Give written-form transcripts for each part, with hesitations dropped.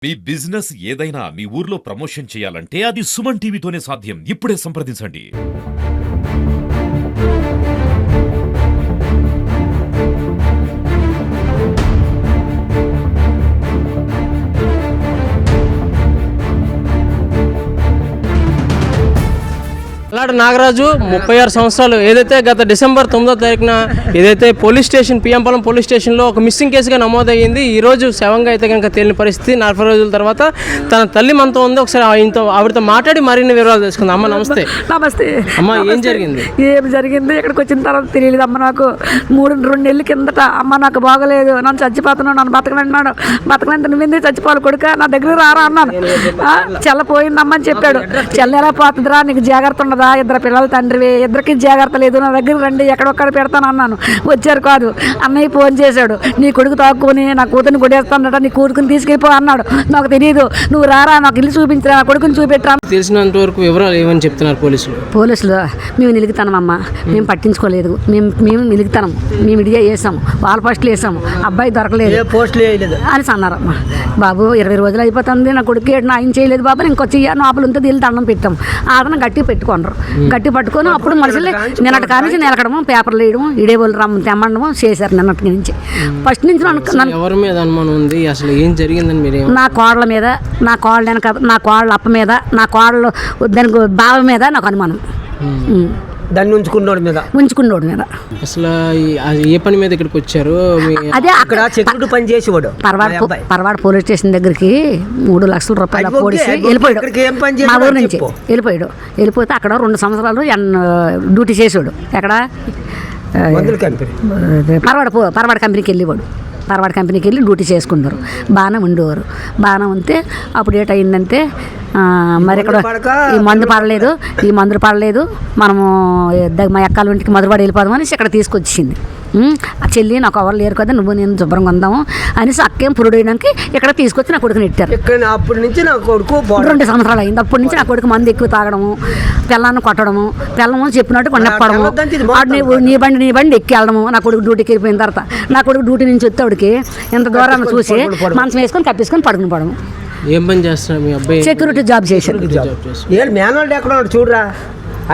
మీ business ఏదైనా మీ ఊర్లో promotion చేయాలంటే అది సుమన్ టీవీతోనే సాధ్యం. ఇప్పుడే సంప్రదించండి. అలాంటి నాగరాజు 36 సంవత్సరాలు ఏదైతే గత డిసెంబర్ 9వ తారీఖున ఏదైతే పోలీస్ స్టేషన్ పిఎంపాలెం పోలీస్ స్టేషన్లో ఒక మిస్సింగ్ కేసుగా నమోదయ్యింది. ఈరోజు శవంగా అయితే కనుక తేలిన పరిస్థితి. 40 రోజుల తర్వాత తన తల్లి మనతో ఉంది. ఒకసారి ఆవిడతో మాట్లాడి మరిన్ని వివరాలు తెలుసుకుందాం. అమ్మ నమస్తే. నమస్తే అమ్మ, ఏం జరిగింది? ఇక్కడికి వచ్చిన తర్వాత తెలియదు అమ్మ. నాకు 2 నెలల కిందట అమ్మ నాకు బాగలేదు, నన్ను చచ్చిపోతున్నాను, నన్ను బతకనంటున్నాడు. బతకనంత నువ్వేంది చచ్చిపోవాలి కొడుక, నా దగ్గర రారా అన్నాను. చెల్ల పోయిందమ్మ అని చెప్పాడు. చెల్ల ఎలా పోతుందిరా, నీకు జాగ్రత్త ఉండదా, 2 పిల్లల తండ్రివి, 2కి జాగ్రత్త లేదు, నా దగ్గర రండి ఎక్కడొక్కడ పెడతాను అన్నాను. వచ్చారు కాదు. అన్నయ్య ఫోన్ చేశాడు, నీ కొడుకు తాక్కుని నా కూతురిని కొట్టేస్తానట, నీ కూతురుని తీసుకెళ్ళిపో అన్నాడు. నాకు తెలియదు, నువ్వు రారా, నాకు ఇల్లు చూపించరా, నా కొడుకుని చూపెట్టరా. తెలిసినంత వరకు వివరాలు ఏమని చెప్తున్నారు పోలీసులు? మేము నిలుగుతానమ్మా, మేము పట్టించుకోలేదు, మేము నిలుగుతాం, మేము ఇడిగా వేసాము, వాల్ పోస్టులు వేసాము, అబ్బాయి దొరకలేదు అని అన్నారమ్మా. బాబు 20 రోజులు అయిపోతుంది, నా కొడుకు ఆయన చేయలేదు బాబు, ఇంకొచ్చి లోపల ఉంటే వీళ్ళు దండం పెట్టాం. ఆదన గట్టి పెట్టుకోండ్రు, గట్టి పట్టుకొని అప్పుడు మనుషులు నిన్నటి కాడి నుంచి నిలకడము, పేపర్లు వేయడము, ఇడే వాళ్ళు తెమ్మడము చేశారు. నిన్నటి నుంచి ఫస్ట్ నుంచి ఎవరి మీద అనుమానం ఉంది, అసలు ఏం జరిగిందని మీరు? నా కోడల మీద, నా కోడల వెనక, నా కోడల అప్ప మీద, నా కోడలు దానికి బావ మీద నాకు అనుమానం. దాన్ని ఉంచుకున్నోడి మీద అసలు ఏ పని మీద ఇక్కడికి వచ్చారు? అదే అక్కడ సెక్యూరిటీ పని చేసేవాడు. పరవాడ పోలీస్ స్టేషన్ దగ్గరికి 3 లక్షల రూపాయలు పోలీసు వెళ్ళిపోయాడు. మా ఊరు నుంచి వెళ్ళిపోతే అక్కడ 2 సంవత్సరాలు డ్యూటీ చేసాడు. ఎక్కడ పరవాడ కంపెనీకి వెళ్ళేవాడు. పరవాడ కంపెనీకి వెళ్ళి డ్యూటీ చేసుకున్నారు. బాగానే ఉండేవారు. బాగానే ఉంటే అప్పుడు ఏటయిందంటే మరి ఇక్కడ ఈ మందులు పడలేదు, మనము మా ఎక్కాల ఇంటికి మధురవాడ వెళ్ళిపోదామని ఇక్కడ తీసుకొచ్చింది. ఆ చెల్లి నాకు ఎవరు లేరు కదా, నువ్వు నేను శుభ్రంగా ఉందాము అనేసి అక్కేం పురుడైనాకి ఇక్కడ తీసుకొచ్చి నా కొడుకుని నెట్టారు. అప్పటి నుంచి నా కొడుకు 2 సంవత్సరాలు అయింది. అప్పటి నుంచి నా కొడుకు మందు ఎక్కువ తాగడము, పిల్లల్ని కొట్టడము, పిల్లము చెప్పినట్టు కొండెప్పడము, నీ బండి ఎక్కి వెళ్ళడము. నా కొడుకు డ్యూటీకి వెళ్ళిపోయిన తర్వాత నా కొడుకు డ్యూటీ నుంచి వచ్చేవాడికి ఎంత దూరాన్ని చూసి మంచం వేసుకొని కప్పించుకొని పడుకుని పోవడము. ఏం పని చేస్తున్నారు మీ అబ్బాయి? సెక్యూరిటీ జాబ్ చేశారు. మేనోళ్ళు ఎక్కడ చూడరా,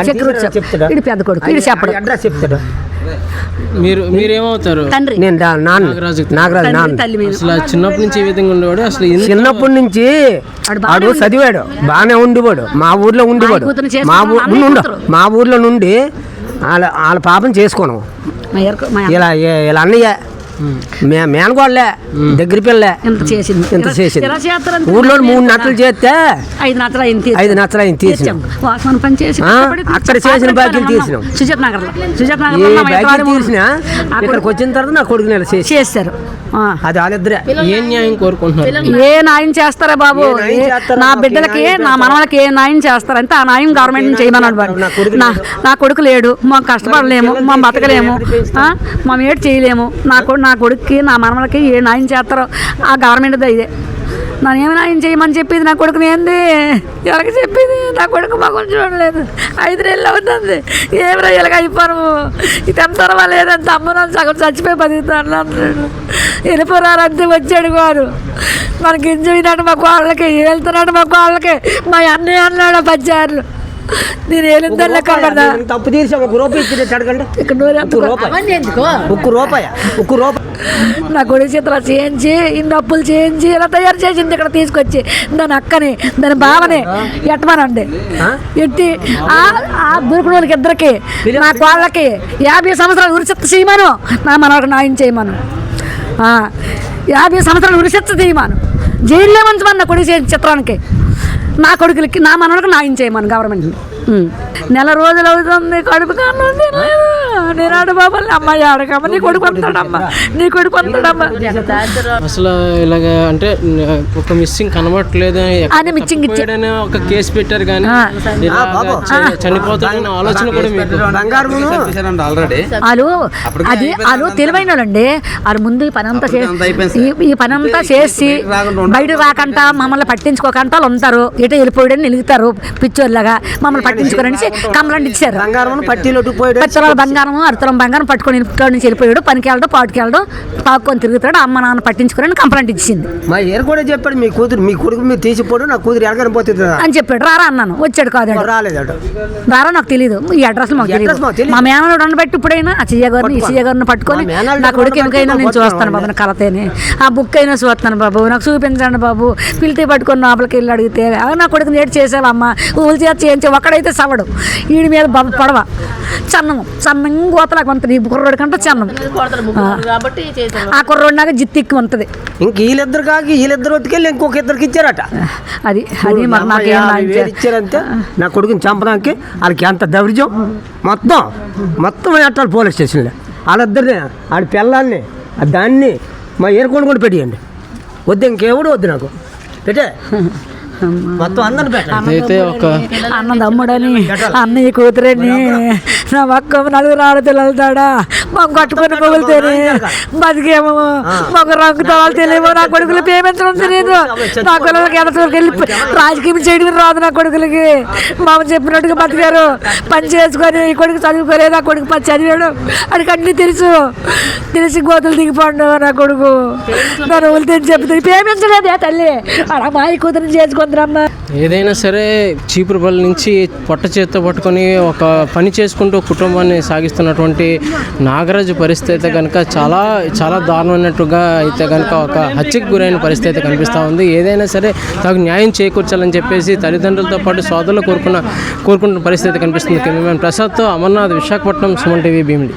సెక్యూరిటీ చెప్తాడు. ఇది పెద్ద కొడుకు, ఇది చెప్పడు. అడ్రస్ చెప్తాడు. మీరేమవుతారు? తండ్రి. నేను నాగరాజు నాన్న. అసలు చిన్నప్పటి నుంచి ఏ విధంగా ఉండేవాడు? అసలు చిన్నప్పటి నుంచి వాడు చదివాడు, బాగానే ఉండేవాడు. మా ఊర్లో ఉండేవాడు. మా ఊర్లో నుండి వాళ్ళ పాపం చేసుకోను. ఇలా అన్నయ్య మేనగోళ్ళే, దగ్గర పిల్లే ఇంత చేసింది. ఊర్లో 3 నట్లు చేస్తే 5 నచ్చలు ఆయన తీసినాం. అక్కడ చేసిన బాకీలు తీసినాం. తీసినా ఇక్కడికి వచ్చిన తర్వాత నా కొడుకు చేశారు. అది వాళ్ళిద్దరే. ఏ న్యాయం కోరుకుంటున్నారు? ఏ న్యాయం చేస్తారా బాబు? నా బిడ్డలకి, నా మనవలకి ఏ న్యాయం చేస్తారంటే ఆ న్యాయం గవర్నమెంట్ చేయమన్నాడు. నా కొడుకు లేడు, మాకు కష్టపడలేము, మా బతకలేము, మేము ఏడు చేయలేము. నా కొడుకుకి, నా మనవలకి ఏ న్యాయం చేస్తారో ఆ గవర్నమెంట్ ఇదే. నన్ను ఏమి న్యాయం చేయమని చెప్పేది నా కొడుకుని ఏంది? ఎవరికి చెప్పేది? నా కొడుకు మగం చూడలేదు, 5 నెలలు అవుతుంది. ఏమి రయ్యలుగా అయిపోను, ఇది ఎంతరవా లేదంటే అమ్మ సగం చచ్చిపోయి బతుకుతాను అంటాడు. వెళ్ళిపోరారంతే వచ్చాడు కాదు. మనకి ఇంజుయినట్టు మా కోళ్ళకి, వెళ్తున్నాడు మా కోళ్ళకి. మా అన్నయ్య అన్నాడు 10 సార్లు. నేను ఏలిందల్లే కలదా తప్పు తీసాం. 1 రూపాయి ఇచ్చి అడగండి. ఒక్క రూపాయి నా కొడుకు చేతులు చేయించి, ఇన్ని అప్పులు చేయించి ఇలా తయారు చేసింది. ఇక్కడ తీసుకొచ్చి దాని అక్కని, దాని బావని ఎట్టమనండి. ఎట్టి ఆ దొరికిన వాళ్ళకి 2కి, నా కోళ్ళకి 50 సంవత్సరాలు ఉరిచెత్త చేయమను, నా మనవరికి న్యాయం చేయమను. 50 సంవత్సరాలు ఉరిచెత్త చేయమను, జైల్లో ఉంచమని నా కొడుకు చిత్రానికి. నా కొడుకులకి, నా మనవరికి న్యాయం చేయమని గవర్నమెంట్. నెల రోజులు అవుతుంది, కడుపు కాను తినలేదు. నేను ఆడ బాబాలు అమ్మాయి ఆడకమ్మ, నీ కొడుకు అంతాడమ్మా, నీ కొడుకు అంతాడమ్మా. అసలు ఇలాగ అంటే ఒక మిస్సింగ్ కనబడట్లేదు అని మిస్సింగ్ ఇచ్చాడని ఒక కేసు పెట్టారు, కానీ చనిపోతాడని ఆలోచన కూడా మీకు? వాళ్ళు తెలివైన వాళ్ళండి. వాళ్ళు ముందు ఈ పని అంతా చేసి బయట రాకంట, మమ్మల్ని పట్టించుకోకంట వాళ్ళు ఉంటారు. ఎటు వెళ్ళిపోయాడని నిలుగుతారు పిచ్చోళ్ళగా. మమ్మల్ని పట్టించుకోరని కంప్లైంట్ ఇచ్చారు. బంగారం పట్టీలో బంగారం బంగారం అరతులం బంగారం పట్టుకొని ఇంట్లో నుంచి వెళ్ళిపోయాడు, పనికి వెళ్ళడం పాటుకి వెళ్ళడం పాక్కొని తిరుగుతాడు, అమ్మ నాన్న పట్టించుకుని కంప్లైంట్ ఇచ్చింది. మా ఏరు కూడా చెప్పాడు, మీ కొడుకు మీరు తీసిపోడు, నా కూతురు ఎడగని పోతుంది అని చెప్పాడు. రారా అన్నాను, వచ్చాడు కాదు, రాలేదట. రారా నాకు తెలియదు, ఈ అడ్రస్ మాకు తెలియదు. మా మేనడు ఉండబెట్టి ఇప్పుడైనా ఆ చెయ్య గారిని పట్టుకొని నా కొడుకు ఎందుకైనా నేను చూస్తాను బాబు, నా కలతేనే ఆ బుక్ అయినా చూస్తాను బాబు, నాకు చూపించండి బాబు, పిలితే పట్టుకొని లోపలికి వెళ్ళి అడిగితే నా కొడుకు నేటి చేసావమ్మా, ఊళ్ళు చేత చేయించి ఒక్కడైతే సవడు, వీడి మీద పడవ సన్నంగా గోతలాగా ఉంటుంది, ఈ కుర్రోడి కంటే చన్నం, ఆ కుర్రోడి నాకు జిత్తిక్కి ఉంటుంది. ఇంక వీళ్ళిద్దరు ఒట్టుకెళ్ళి ఇంకొక ఇద్దరికి ఇచ్చారట. అది మరి నాకు ఇచ్చారంటే నా కొడుకుని చంపడానికి వాళ్ళకి ఎంత దౌర్జం, మొత్తం అట్టాలి పోలీస్ స్టేషన్లో. వాళ్ళిద్దరిని ఆడ పిల్లల్ని దాన్ని మా ఏరుకొని కూడా పెట్టేయండి, వద్దు ఇంకెవడు వద్దు నాకు పెట్టే మొత్తం అందరిని అయితే ఒక అన్నదమ్ముడని అన్నయ్య కూతురని నా ఒక్క నలుగురు ఆడపిల్లలు తాడా మాకు కట్టుకుని మొగులుతేనే బతికేమో, మాకు రంగు తలాలు తెలియమో, నా కొడుకులు పేమెంచడం తెలియదు, నా కొడుకులకి ఎదరికి వెళ్ళి రాజకీయం చేయడం రాదు, నా కొడుకులకి మామ చెప్పినట్టుగా బతికారు, పని చేసుకొని ఈ కొడుకు చదువుకోలేదు, ఆ కొడుకు పని చదివాడు, అడికి అన్నీ తెలిసి గోతులు దిగిపోండు, నా కొడుకు నన్ను వదిలితే చెప్తుంది పేమెంచలేదే తల్లి, అలా మా కూతురిని చేసుకుందరమ్మా. ఏదైనా సరే చీపురుపల్లి నుంచి పొట్ట చేత్తో పట్టుకొని ఒక పని చేసుకుంటూ కుటుంబాన్ని సాగిస్తున్నటువంటి నాగరాజు పరిస్థితి అయితే కనుక చాలా చాలా దారుణమైనట్టుగా అయితే కనుక ఒక హత్యకు గురైన పరిస్థితి అయితే కనిపిస్తూ ఉంది. ఏదైనా సరే తగు న్యాయం చేకూర్చాలని చెప్పేసి తల్లిదండ్రులతో పాటు సోదరులు కోరుకున్న పరిస్థితి కనిపిస్తుంది. కెమెరామెన్ ప్రసాద్తో అమర్నాథ్, విశాఖపట్నం, సుమన్ టీవీ, భీమిలి.